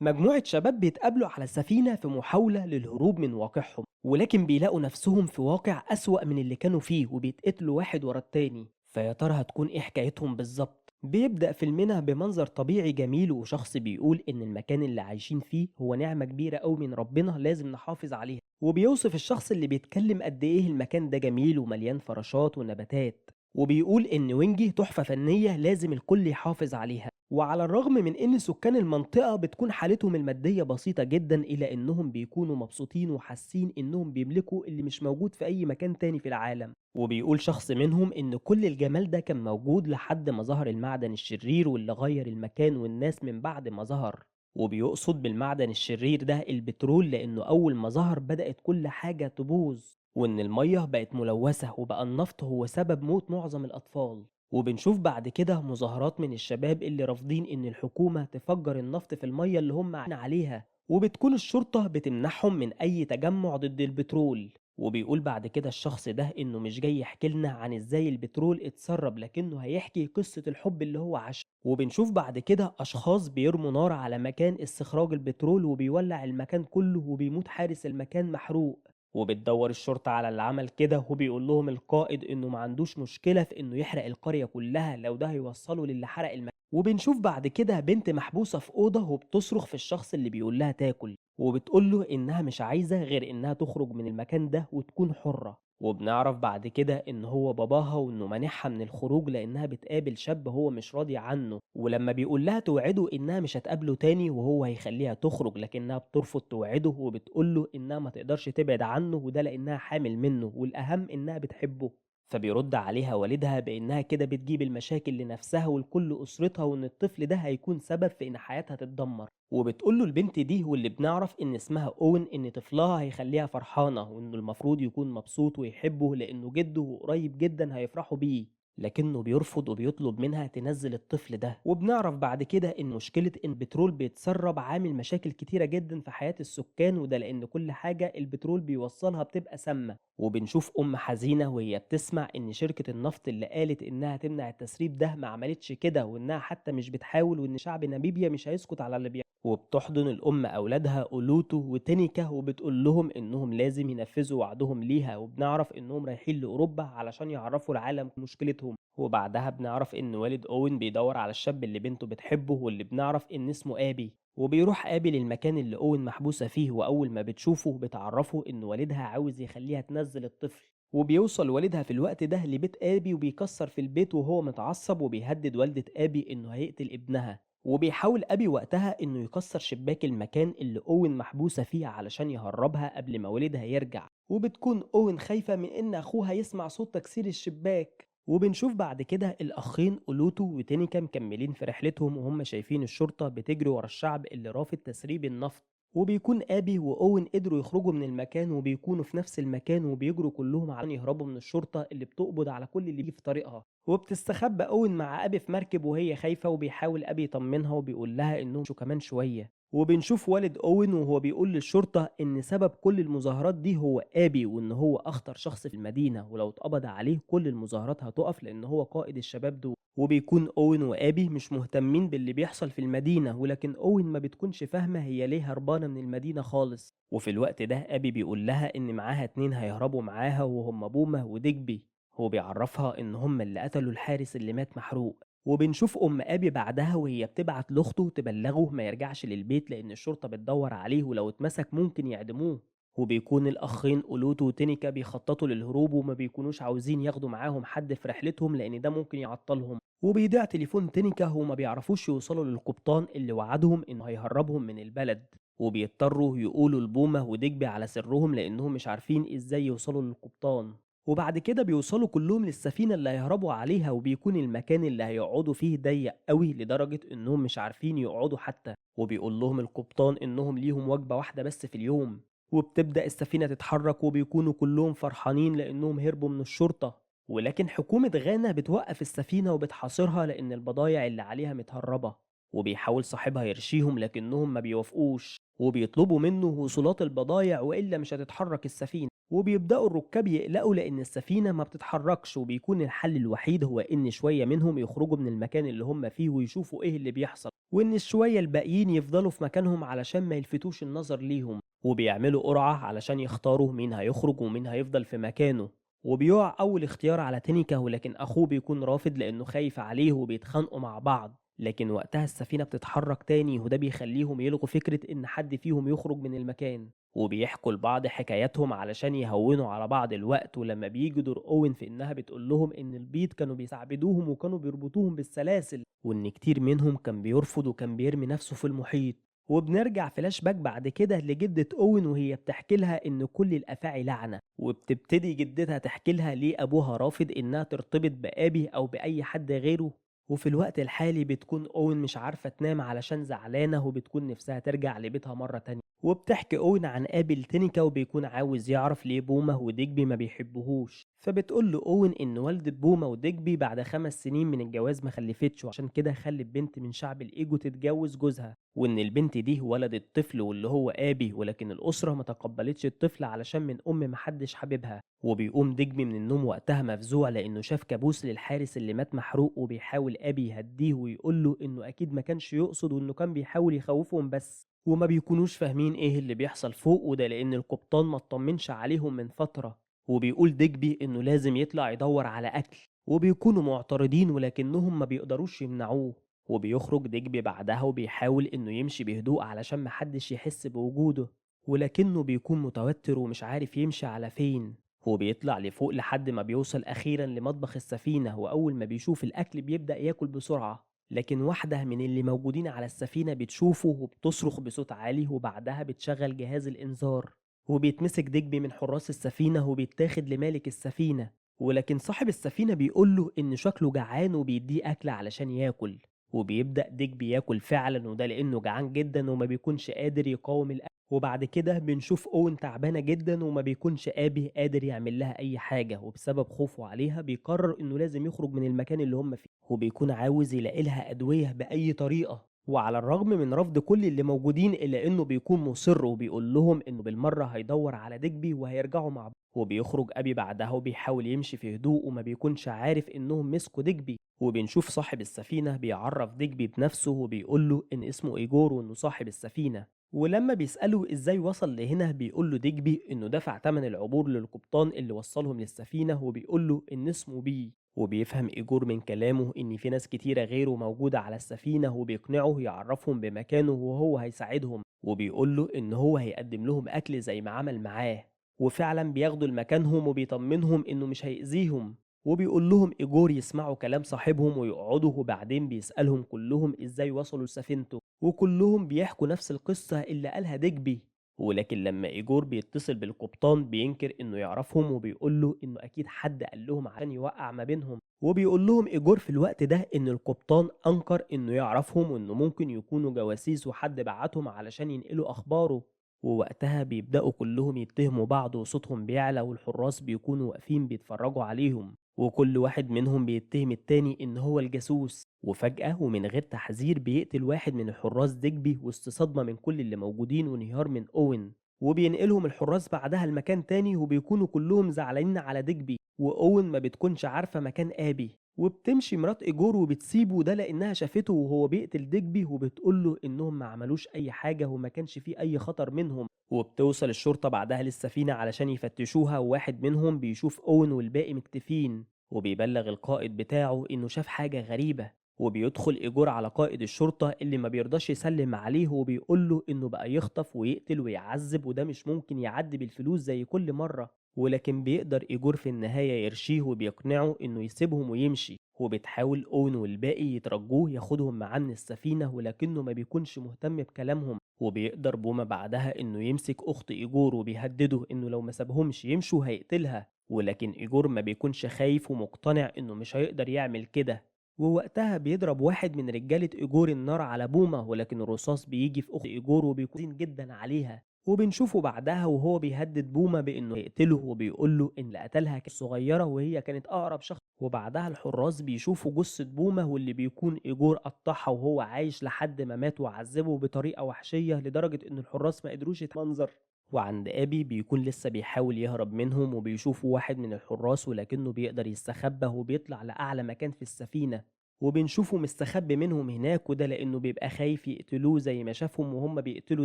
مجموعة شباب بيتقابلوا على السفينة في محاولة للهروب من واقعهم، ولكن بيلاقوا نفسهم في واقع أسوأ من اللي كانوا فيه وبيتقتلوا واحد ورا التاني. فيا ترى هتكون ايه حكايتهم بالظبط؟ بيبدأ فيلمنا بمنظر طبيعي جميل وشخص بيقول إن المكان اللي عايشين فيه هو نعمة كبيرة أوي من ربنا لازم نحافظ عليها، وبيوصف الشخص اللي بيتكلم قد إيه المكان ده جميل ومليان فراشات ونباتات، وبيقول إن وينجي تحفة فنية لازم الكل يحافظ عليها. وعلى الرغم من إن سكان المنطقة بتكون حالتهم المادية بسيطة جدا إلا إنهم بيكونوا مبسوطين وحاسين إنهم بيملكوا اللي مش موجود في أي مكان تاني في العالم. وبيقول شخص منهم إن كل الجمال ده كان موجود لحد ما ظهر المعدن الشرير واللي غير المكان والناس من بعد ما ظهر. وبيقصد بالمعدن الشرير ده البترول، لأنه أول ما ظهر بدأت كل حاجة تبوظ، وإن المية بقت ملوثة وبقى النفط هو سبب موت معظم الأطفال. وبنشوف بعد كده مظاهرات من الشباب اللي رافضين إن الحكومة تفجر النفط في المية اللي هم عليها، وبتكون الشرطة بتمنعهم من أي تجمع ضد البترول. وبيقول بعد كده الشخص ده إنه مش جاي يحكي لنا عن إزاي البترول اتسرب، لكنه هيحكي قصة الحب اللي هو عاشها. وبنشوف بعد كده أشخاص بيرموا نار على مكان استخراج البترول وبيولع المكان كله وبيموت حارس المكان محروق. وبتدور الشرطة على اللي عمل كده وبيقول لهم القائد إنه ما عندوش مشكلة في إنه يحرق القرية كلها لو ده هيوصله للي حرق المكان. وبنشوف بعد كده بنت محبوسة في أوضة وبتصرخ في الشخص اللي بيقول لها تاكل، وبتقول له إنها مش عايزة غير إنها تخرج من المكان ده وتكون حرة. وبنعرف بعد كده إن هو باباها وإنه مانعها من الخروج لأنها بتقابل شاب هو مش راضي عنه، ولما بيقول لها توعده إنها مش هتقابله تاني وهو هيخليها تخرج لكنها بترفض توعده وبتقول له إنها ما تقدرش تبعد عنه وده لأنها حامل منه والأهم إنها بتحبه. فبيرد عليها والدها بإنها كده بتجيب المشاكل لنفسها ولكل أسرتها وإن الطفل ده هيكون سبب في إن حياتها تتدمر. وبتقوله البنت دي واللي بنعرف إن اسمها أوين إن طفلها هيخليها فرحانة وإنه المفروض يكون مبسوط ويحبه لأنه جده وقريب جدا هيفرحوا بيه، لكنه بيرفض وبيطلب منها تنزل الطفل ده. وبنعرف بعد كده ان مشكلة ان البترول بيتسرب عامل مشاكل كتيرة جدا في حياة السكان، وده لان كل حاجة البترول بيوصلها بتبقى سامة. وبنشوف ام حزينة وهي بتسمع ان شركة النفط اللي قالت انها تمنع التسريب ده ما عملتش كده وانها حتى مش بتحاول وان شعب ناميبيا مش هيسكت على اللي بيحصل. وبتحضن الأم أولادها أولوتو وتينيكا وبتقول لهم إنهم لازم ينفذوا وعدهم ليها، وبنعرف إنهم رايحين لأوروبا علشان يعرفوا العالم مشكلتهم. وبعدها بنعرف إن والد أوين بيدور على الشاب اللي بنته بتحبه واللي بنعرف إن اسمه آبي، وبيروح آبي للمكان اللي أوين محبوسة فيه، وأول ما بتشوفه بتعرفه إن والدها عاوز يخليها تنزل الطفل. وبيوصل والدها في الوقت ده لبيت آبي وبيكسر في البيت وهو متعصب وبيهدد والدة آبي إنه هيقتل ابنها. وبيحاول أبي وقتها إنه يكسر شباك المكان اللي أوين محبوسة فيه علشان يهربها قبل ما والدها يرجع، وبتكون أوين خايفة من إن أخوها يسمع صوت تكسير الشباك. وبنشوف بعد كده الأخين أولوتو وتينيكا مكملين في رحلتهم وهم شايفين الشرطة بتجري ورا الشعب اللي رافض تسريب النفط، وبيكون آبي وأوين قدروا يخرجوا من المكان وبيكونوا في نفس المكان وبيجروا كلهم علشان يهربوا من الشرطة اللي بتقبض على كل اللي بيجي في طريقها. وبتستخبى أوين مع أبي في مركب وهي خايفة وبيحاول أبي يطمنها وبيقول لها إنهم شو كمان شوية. وبنشوف والد أوين وهو بيقول للشرطة إن سبب كل المظاهرات دي هو آبي وإن هو أخطر شخص في المدينة ولو اتقبض عليه كل المظاهرات هتقف لأن هو قائد الشباب دول. وبيكون أوين وآبي مش مهتمين باللي بيحصل في المدينة، ولكن أوين ما بتكونش فاهمة هي ليه هربانة من المدينة خالص. وفي الوقت ده أبي بيقول لها إن معاها اتنين هيهربوا معاها وهم بومة وديجبي، هو بيعرفها إن هم اللي قتلوا الحارس اللي مات محروق. وبنشوف أم أبي بعدها وهي بتبعت لأخته تبلغه ما يرجعش للبيت لأن الشرطة بتدور عليه ولو اتمسك ممكن يعدموه. وبيكون الأخين أولوتو وتينيكا بيخططوا للهروب وما بيكونوش عاوزين ياخدوا معاهم حد في رحلتهم لأن ده ممكن يعطلهم. وبيضيع تليفون تينيكا وما بيعرفوش يوصلوا للقبطان اللي وعدهم إنه هيهربهم من البلد، وبيضطروا يقولوا لبومة وديجبي على سرهم لأنهم مش عارفين إزاي يوصلوا للقبطان. وبعد كده بيوصلوا كلهم للسفينة اللي هيهربوا عليها وبيكون المكان اللي هيقعدوا فيه ضيق قوي لدرجة إنهم مش عارفين يقعدوا حتى، وبيقول لهم القبطان إنهم ليهم وجبة واحدة بس في اليوم. وبتبدأ السفينة تتحرك وبيكونوا كلهم فرحانين لأنهم هربوا من الشرطة، ولكن حكومة غانا بتوقف السفينة وبتحاصرها لأن البضايع اللي عليها متهربة. وبيحاول صاحبها يرشيهم لكنهم ما بيوافقوش وبيطلبوا منه وصولات البضايع وإلا مش هتتحرك السفينة. وبيبدأوا الركاب يقلقوا لأن السفينة ما بتتحركش، وبيكون الحل الوحيد هو إن شوية منهم يخرجوا من المكان اللي هم فيه ويشوفوا إيه اللي بيحصل، وإن الشوية الباقيين يفضلوا في مكانهم علشان ما يلفتوش النظر ليهم. وبيعملوا قرعة علشان يختاروا مين هيخرج ومين هيفضل في مكانه. وبيقع أول اختيار على تينيكا، ولكن أخوه بيكون رافض لأنه خايف عليه وبيتخانقوا مع بعض. لكن وقتها السفينة بتتحرك تاني، وده بيخليهم يلغوا فكرة إن حد فيهم يخرج من المكان. وبيحكوا لبعض حكاياتهم علشان يهونوا على بعض الوقت. ولما بيجي دور أوين في إنها بتقول لهم إن البيض كانوا بيستعبدوهم وكانوا بيربطوهم بالسلاسل، وإن كتير منهم كان بيرفض وكان بيرمي نفسه في المحيط. وبنرجع فلاش باك بعد كده لجدة أوين وهي بتحكي لها إن كل الأفاعي لعنة، وبتبتدي جدتها تحكي لها ليه أبوها رافض إنها ترتبط بأبي أو بأي حد غيره. وفي الوقت الحالي بتكون أوين مش عارفة تنام علشان زعلانة، وبتكون نفسها ترجع لبيتها مرة تانية. وبتحكي أوين عن قابل تينيكا وبيكون عاوز يعرف ليه بوما وديجبي ما بيحبوهوش. فبتقول له أوين إن والدة بوما وديجبي بعد 5 سنين من الجواز ما خلفتش، وعشان كده خلت بنت من شعب الإيجو تتجوز جوزها، وإن البنت دي ولدت طفل واللي هو آبي، ولكن الأسرة ما تقبلتش الطفل علشان من محدش حاببها. وبيقوم ديجبي من النوم وقتها مفزوع لأنه شاف كابوس للحارس اللي مات محروق، وبيحاول آبي يهديه ويقوله إنه أكيد ما كانش يقصد وإنه كان بيحاول يخوفهم بس. وما بيكونوش فاهمين ايه اللي بيحصل فوق، وده لان القبطان ما اطمنش عليهم من فترة. وبيقول ديجبي انه لازم يطلع يدور على اكل، وبيكونوا معترضين ولكنهم ما بيقدروش يمنعوه. وبيخرج ديجبي بعدها وبيحاول انه يمشي بهدوء علشان محدش يحس بوجوده، ولكنه بيكون متوتر ومش عارف يمشي على فين. هو بيطلع لفوق لحد ما بيوصل اخيرا لمطبخ السفينة، واول ما بيشوف الاكل بيبدأ ياكل بسرعة. لكن واحدة من اللي موجودين على السفينة بتشوفه وبتصرخ بصوت عالي، وبعدها بتشغل جهاز الإنذار. وبيتمسك ديجبي من حراس السفينة وبيتاخد لمالك السفينة. ولكن صاحب السفينة بيقوله إن شكله جعان وبيديه أكل علشان ياكل. وبيبدأ ديجبي ياكل فعلا، وده لأنه جعان جدا وما بيكونش قادر يقاوم الأكل. وبعد كده بنشوف أوين تعبانة جدا وما بيكونش آبي قادر يعمل لها أي حاجة، وبسبب خوفه عليها بيقرر إنه لازم يخرج من المكان اللي هم فيه، وبيكون عاوز يلاقي لها أدوية بأي طريقة. وعلى الرغم من رفض كل اللي موجودين إلا إنه بيكون مصر وبيقول لهم إنه بالمرة هيدور على ديجبي وهيرجعوا مع بعض. وبيخرج أبي بعدها وبيحاول يمشي في هدوء وما بيكونش عارف إنهم مسكوا ديجبي. وبنشوف صاحب السفينة بيعرف ديجبي بنفسه وبيقول له إن اسمه إيجور وإنه صاحب السفينة. ولما بيسأله إزاي وصل لهنا بيقول له ديجبي إنه دفع تمن العبور للقبطان اللي وصلهم للسفينة، وبيقول له إن اسمه بي. وبيفهم إيجور من كلامه إن في ناس كتيرة غيره موجودة على السفينة، وبيقنعه يعرفهم بمكانه وهو هيساعدهم. وبيقول له إن هو هيقدم لهم أكل زي ما عمل معاه. وفعلا بياخدوا لمكانهم وبيطمنهم إنه مش هيأذيهم. وبيقول لهم إيجور يسمعوا كلام صاحبهم ويقعدوا، وبعدين بيسألهم كلهم إزاي وصلوا لسفينته، وكلهم بيحكوا نفس القصة اللي قالها ديجبي. ولكن لما إيجور بيتصل بالقبطان بينكر إنه يعرفهم، وبيقول له إنه أكيد حد قال لهم عشان يوقع ما بينهم. وبيقول لهم إيجور في الوقت ده إن القبطان أنكر إنه يعرفهم، وإنه ممكن يكونوا جواسيس وحد بعتهم علشان ينقلوا أخباره. ووقتها بيبدأوا كلهم يتهموا بعض وصوتهم بيعلى، والحراس بيكونوا واقفين بيتفرجوا عليهم، وكل واحد منهم بيتهم التاني إن هو الجاسوس. وفجأة ومن غير تحذير بيقتل واحد من الحراس ديجبي وسط صدمة من كل اللي موجودين وانهيار من أوين. وبينقلهم الحراس بعدها لمكان تاني، وبيكونوا كلهم زعلانين على ديجبي، وأوين ما بتكونش عارفة مكان آبي. وبتمشي مرات إيجور وبتسيبه ده لأنها شافته وهو بيقتل ديجبي، وبتقوله إنهم ما عملوش أي حاجة وما كانش فيه أي خطر منهم. وبتوصل الشرطة بعدها للسفينة علشان يفتشوها، وواحد منهم بيشوف أوين والباقي مكتفين. وبيبلغ القائد بتاعه إنه شاف حاجة غريبة. وبيدخل إيجور على قائد الشرطة اللي ما بيرضاش يسلم عليه، وبيقوله إنه بقى يخطف ويقتل ويعذب، وده مش ممكن يعدي بالفلوس زي كل مرة. ولكن بيقدر إيجور في النهاية يرشيه وبيقنعه إنه يسيبهم ويمشي. وبتحاول أون والباقي يترجوه ياخدهم معاه من السفينة، ولكنه ما بيكونش مهتم بكلامهم. وبيقدر بوما بعدها إنه يمسك أخت إيجور وبيهدده إنه لو ما سابهمش يمشوا هيقتلها. ولكن إيجور ما بيكونش خايف ومقتنع إنه مش هيقدر يعمل كده. ووقتها بيضرب واحد من رجالة إيجور النار على بوما، ولكن الرصاص بيجي في أخت إيجور وبيكون جدا عليها. وبنشوفه بعدها وهو بيهدد بوما بإنه يقتله، وبيقول له إن اللي قتلها كانت صغيرة وهي كانت أقرب شخص. وبعدها الحراس بيشوفوا جثة بوما واللي بيكون إيجور قطعها وهو عايش لحد ما مات، وعذبه بطريقة وحشية لدرجة إن الحراس ما قدروش يتمنظر. وعند أبي بيكون لسه بيحاول يهرب منهم وبيشوفوا واحد من الحراس ولكنه بيقدر يستخبى وبيطلع لأعلى مكان في السفينة، وبنشوفه مستخبي منهم هناك، وده لأنه بيبقى خايف يقتلوه زي ما شافهم وهم بيقتلوا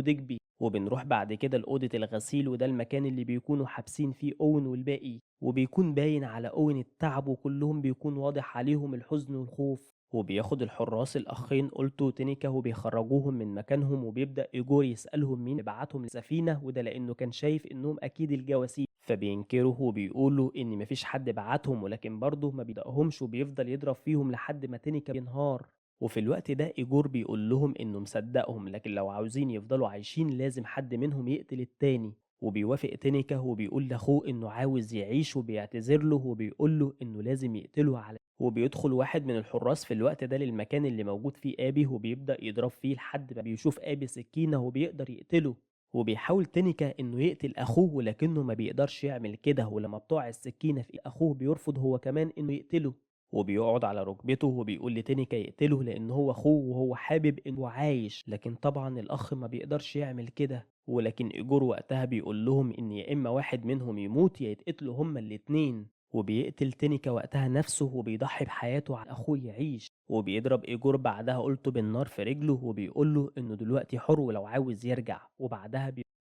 ديجبي. وبنروح بعد كده لأوضة الغسيل، وده المكان اللي بيكونوا حابسين فيه أوين والباقي، وبيكون باين على أوين التعب وكلهم بيكون واضح عليهم الحزن والخوف. وبياخد الحراس الأخين أولتو وتينيكا وبيخرجوهم من مكانهم، وبيبدأ إيجور يسألهم مين اللي بعتهم للسفينة، وده لأنه كان شايف إنهم أكيد الجواسيس، فبينكروا وبيقولوا إن مفيش حد بعتهم، ولكن برضه ما بيدقهمش وبيفضل يضرب فيهم لحد ما تينيكا بينهار. وفي الوقت ده إيجور بيقول لهم إنه مصدقهم، لكن لو عاوزين يفضلوا عايشين لازم حد منهم يقتل التاني. وبيوافق تينيكا وبيقول لاخوه انه عاوز يعيش وبيعتذر له وبيقول له انه لازم يقتله على. وبيدخل واحد من الحراس في الوقت ده للمكان اللي موجود فيه ابي وبيبدأ يضرب فيه لحد ما بيشوف ابي سكينة وبيقدر يقتله. وبيحاول تينيكا انه يقتل اخوه ولكنه ما بيقدرش يعمل كده، ولما بتقع السكينة في اخوه بيرفض هو كمان انه يقتله، وبيقعد على ركبته وبيقول لتينيكا يقتله لان هو اخوه وهو حابب انه عايش، لكن طبعا الاخ ما بيقدرش يعمل كده. ولكن إيجور وقتها بيقول لهم إن يا إما واحد منهم يموت يا يتقتلوا هما الاتنين، وبيقتل تينيكا وقتها نفسه وبيضحي بحياته على أخوه يعيش. وبيضرب إيجور بعدها قلته بالنار في رجله وبيقول له إنه دلوقتي حر ولو عاوز يرجع.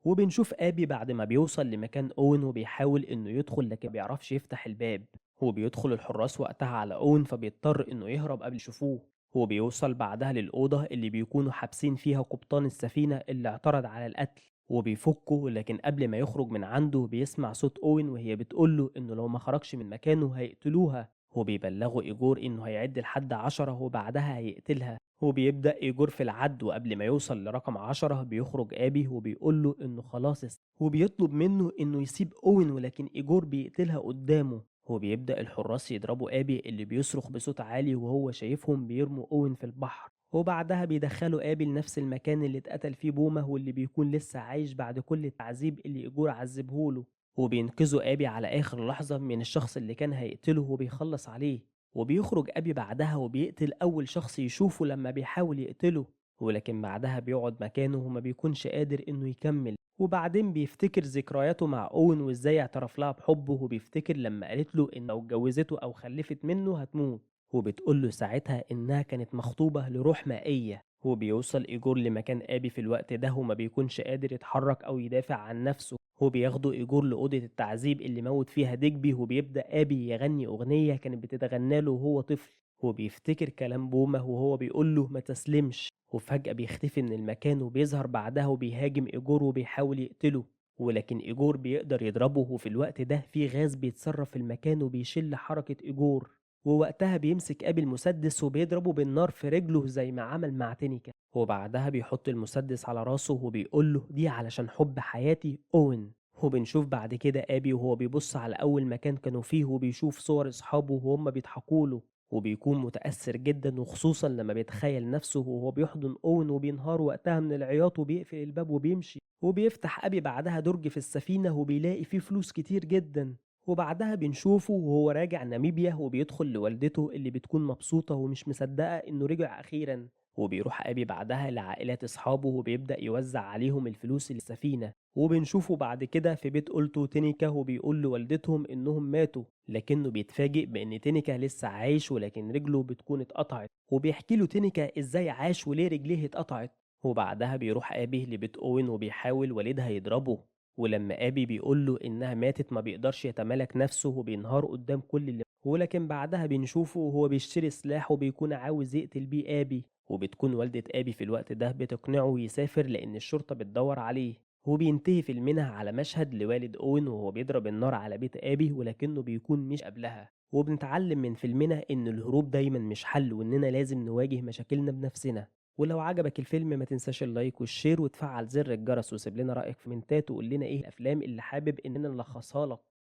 وبنشوف آبي بعد ما بيوصل لمكان أوين وبيحاول إنه يدخل لكن بيعرفش يفتح الباب. وبيدخل الحراس وقتها على أوين فبيضطر إنه يهرب قبل يشوفوه. وبيوصل بعدها للأوضة اللي بيكونوا حابسين فيها قبطان السفينة اللي اعترض على القتل، وبيفكه، لكن قبل ما يخرج من عنده بيسمع صوت أوين وهي بتقوله إنه لو ما خرجش من مكانه هيقتلوها. وبيبلغوا إيجور إنه هيعد لحد 10 وبعدها هيقتلها. وبيبدأ إيجور في العد، وقبل ما يوصل لرقم 10 بيخرج آبي وبيقوله إنه خلاص وبيطلب منه إنه يسيب أوين، ولكن إيجور بيقتلها قدامه. وبيبدأ الحراس يضربوا آبي اللي بيصرخ بصوت عالي وهو شايفهم بيرموا أوين في البحر. وبعدها بيدخلوا آبي لنفس المكان اللي اتقتل فيه بومه واللي بيكون لسه عايش بعد كل التعذيب اللي إيجور عذبهوله. وبينقذوا آبي على آخر لحظة من الشخص اللي كان هيقتله وبيخلص عليه. وبيخرج أبي بعدها وبيقتل أول شخص يشوفه لما بيحاول يقتله، ولكن بعدها بيقعد مكانه وما بيكونش قادر إنه يكمل. وبعدين بيفتكر ذكرياته مع أوين وإزاي اعترف لها بحبه، وبيفتكر لما قالت له إن لو اتجوزته أو خلفت منه هتموت، وبتقول له ساعتها إنها كانت مخطوبة لروح مائية. وبيوصل إيجور لمكان آبي في الوقت ده وما بيكونش قادر يتحرك أو يدافع عن نفسه، وبياخدوا إيجور لأوضة التعذيب اللي موت فيها ديجبي، وبيبدأ آبي يغني أغنية كانت بتتغنى له وهو طفل، وبيفتكر كلام بومه وهو بيقول له ما تسلمش. وفجأة بيختفي من المكان وبيظهر بعدها وبيهاجم إيجور وبيحاول يقتله، ولكن إيجور بيقدر يضربه، وفي الوقت ده في غاز بيتصرف في المكان وبيشل حركة إيجور. ووقتها بيمسك أبي المسدس وبيضربه بالنار في رجله زي ما عمل مع تينيكا، وبعدها بيحط المسدس على راسه وبيقوله دي علشان حب حياتي أوين. وبنشوف بعد كده أبي وهو بيبص على أول مكان كانوا فيه وبيشوف صور أصحابه وهم بيضحكوله، وبيكون متأثر جدا، وخصوصا لما بيتخيل نفسه وهو بيحضن أوين وبينهار وقتها من العياط وبيقفل الباب وبيمشي. وبيفتح أبي بعدها درج في السفينة وبيلاقي فيه فلوس كتير جدا. وبعدها بنشوفه وهو راجع ناميبيا وبيدخل لوالدته اللي بتكون مبسوطة ومش مصدقة إنه رجع أخيرا. وبيروح أبي بعدها لعائلات أصحابه وبيبدأ يوزع عليهم الفلوس السفينة. وبنشوفه بعد كده في بيت أولتو تينيكا وبيقول لوالدتهم إنهم ماتوا، لكنه بيتفاجئ بإن تينيكا لسه عايش ولكن رجله بتكون اتقطعت، وبيحكي له تينيكا إزاي عاش وليه رجليه اتقطعت. وبعدها بيروح أبي لبيت أوين وبيحاول والدها يضربه، ولما أبي بيقول له إنها ماتت ما بيقدرش يتمالك نفسه وبينهار قدام كل اللي، ولكن بعدها بنشوفه وهو بيشتري سلاح وبيكون عاوز يقتل بيه أبي، وبتكون والدة أبي في الوقت ده بتقنعه يسافر لأن الشرطة بتدور عليه. وبينتهي فيلمنا على مشهد لوالد أوين وهو بيضرب النار على بيت أبي ولكنه بيكون مش قبلها. وبنتعلم من فيلمنا إن الهروب دايما مش حل وإننا لازم نواجه مشاكلنا بنفسنا. ولو عجبك الفيلم ما تنساش اللايك والشير وتفعل زر الجرس وسيب لنا رأيك في منتات وقول لنا ايه الافلام اللي حابب اننا نلخصها لك.